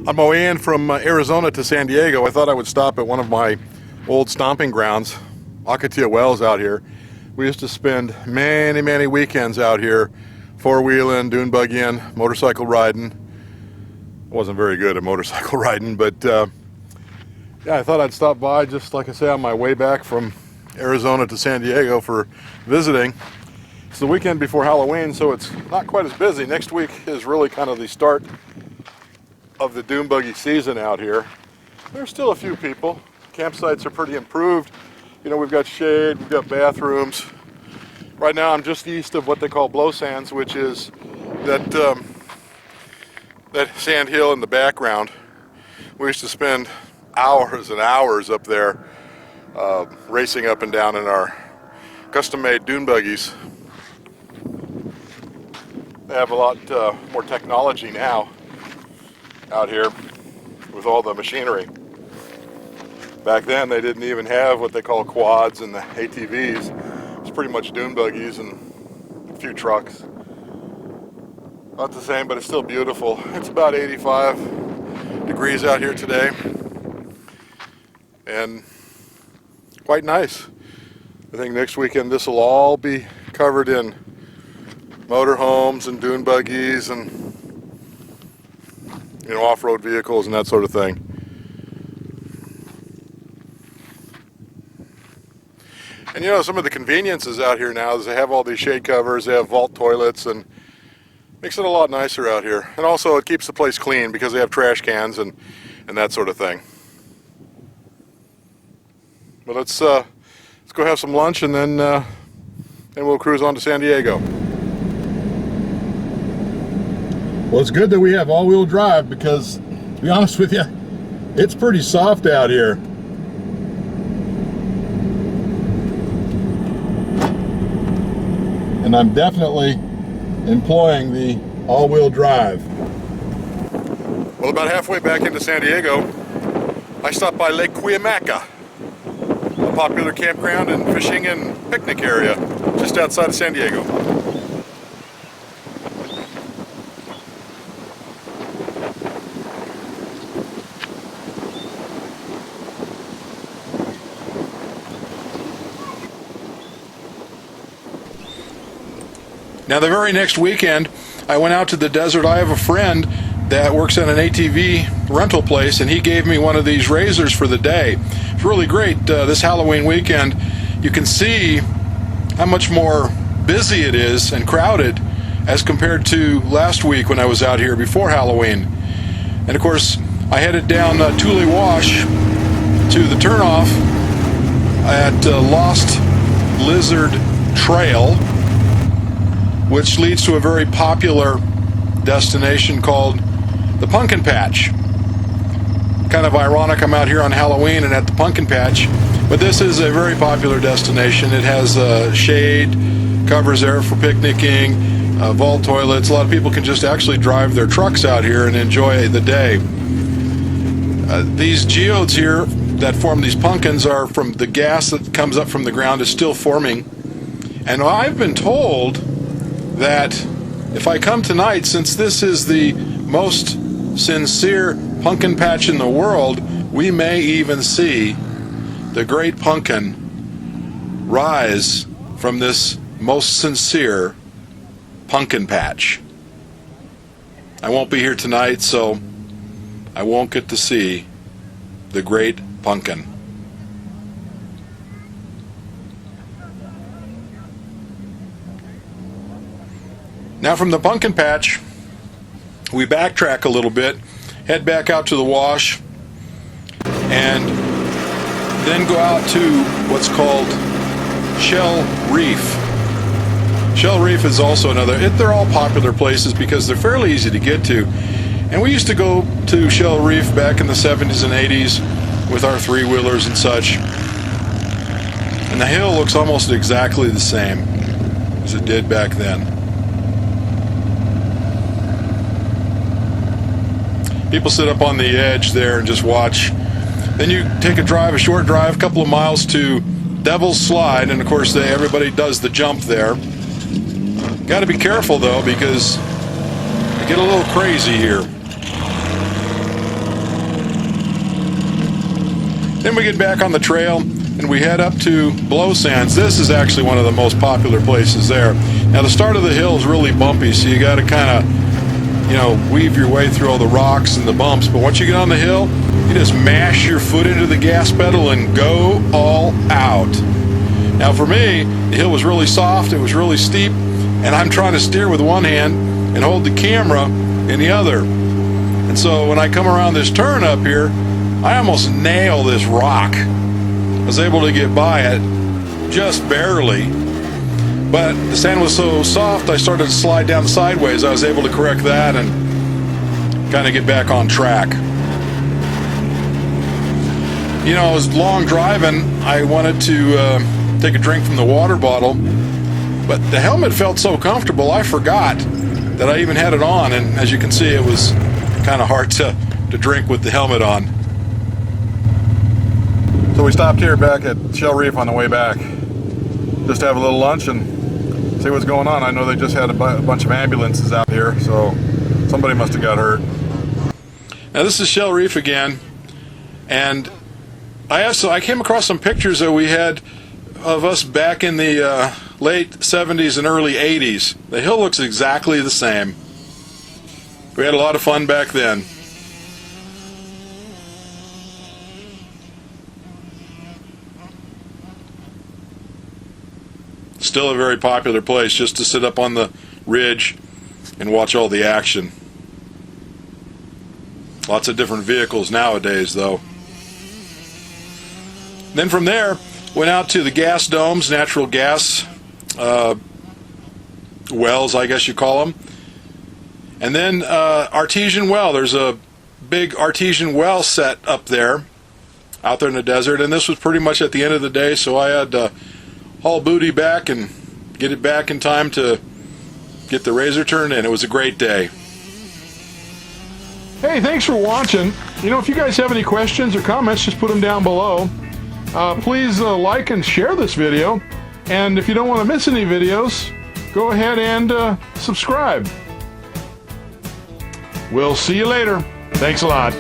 On my way in from Arizona to San Diego, I thought I would stop at one of my old stomping grounds, Ocotillo Wells out here. We used to spend many weekends out here, four-wheeling, dune buggying, motorcycle riding. I wasn't very good at motorcycle riding, but yeah, I thought I'd stop by, just like I say, on my way back from Arizona to San Diego for visiting. It's the weekend before Halloween, so it's not quite as busy. Next week is really kind of the start of the dune buggy season out here. There's still a few people. Campsites are pretty improved. You know, we've got shade, we've got bathrooms. Right now I'm just east of what they call blow sands, which is that that sand hill in the background. We used to spend hours and hours up there racing up and down in our custom-made dune buggies. They have a lot more technology now out here with all the machinery. Back then they didn't even have what they call quads and the ATVs. It's pretty much dune buggies and a few trucks. Not the same, but it's still beautiful. It's about 85 degrees out here today and quite nice. I think next weekend this will all be covered in motorhomes and dune buggies and, you know, off-road vehicles and that sort of thing. And you know, some of the conveniences out here now is they have all these shade covers, they have vault toilets, and makes it a lot nicer out here. And also it keeps the place clean because they have trash cans and that sort of thing. But let's go have some lunch and then we'll cruise on to San Diego. Well, it's good that we have all-wheel drive because, to be honest with you, it's pretty soft out here. And I'm definitely employing the all-wheel drive. Well, about halfway back into San Diego, I stopped by Lake Cuyamaca, a popular campground and fishing and picnic area just outside of San Diego. Now, the very next weekend, I went out to the desert. I have a friend that works at an ATV rental place, and he gave me one of these Razors for the day. It's really great. This Halloween weekend, you can see how much more busy it is and crowded as compared to last week when I was out here before Halloween. And of course, I headed down Tule Wash to the turnoff at Lost Lizard Trail, which leads to a very popular destination called the Pumpkin Patch. Kind of ironic, I'm out here on Halloween and at the Pumpkin Patch, but this is a very popular destination. It has shade, covers there for picnicking, vault toilets. A lot of people can just actually drive their trucks out here and enjoy the day. These geodes here that form these pumpkins are from the gas that comes up from the ground is still forming. And I've been told that if I come tonight, since this is the most sincere pumpkin patch in the world, we may even see the great pumpkin rise from this most sincere pumpkin patch. I won't be here tonight, so I won't get to see the great pumpkin. Now, from the Pumpkin Patch, we backtrack a little bit, head back out to the wash, and then go out to what's called Shell Reef. Shell Reef is also another, they're all popular places because they're fairly easy to get to. And we used to go to Shell Reef back in the 70s and 80s with our three-wheelers and such. And the hill looks almost exactly the same as it did back then. People sit up on the edge there and just watch. Then you take a short drive, a couple of miles to Devil's Slide, and of course everybody does the jump there. Got to be careful though, because they get a little crazy here. Then we get back on the trail and we head up to Blow Sands. This is actually one of the most popular places there. Now the start of the hill is really bumpy, so you got to kind of, you know, weave your way through all the rocks and the bumps. But once you get on the hill, you just mash your foot into the gas pedal and go all out. Now for me, the hill was really soft, it was really steep, and I'm trying to steer with one hand and hold the camera in the other. And so when I come around this turn up here, I almost nail this rock. I was able to get by it just barely, but the sand was so soft I started to slide down sideways. I was able to correct that and kind of get back on track. You know, it was long driving. I wanted to take a drink from the water bottle, but the helmet felt so comfortable I forgot that I even had it on, and as you can see, it was kind of hard to drink with the helmet on. So we stopped here back at Shell Reef on the way back just to have a little lunch and see what's going on. I know they just had a bunch of ambulances out here, so somebody must have got hurt. Now this is Shell Reef again, and I came across some pictures that we had of us back in the late 70s and early 80s. The hill looks exactly the same. We had a lot of fun back then. Still a very popular place just to sit up on the ridge and watch all the action. Lots of different vehicles nowadays, though. Then from there, went out to the gas domes, natural gas wells, I guess you call them. And then artesian well. There's a big artesian well set up there, out there in the desert. And this was pretty much at the end of the day, so I had to haul booty back and get it back in time to get the Razor turned in. It was a great day. Hey, thanks for watching. You know, if you guys have any questions or comments, just put them down below. Please like and share this video, and if you don't want to miss any videos, go ahead and subscribe. We'll see you later. Thanks a lot.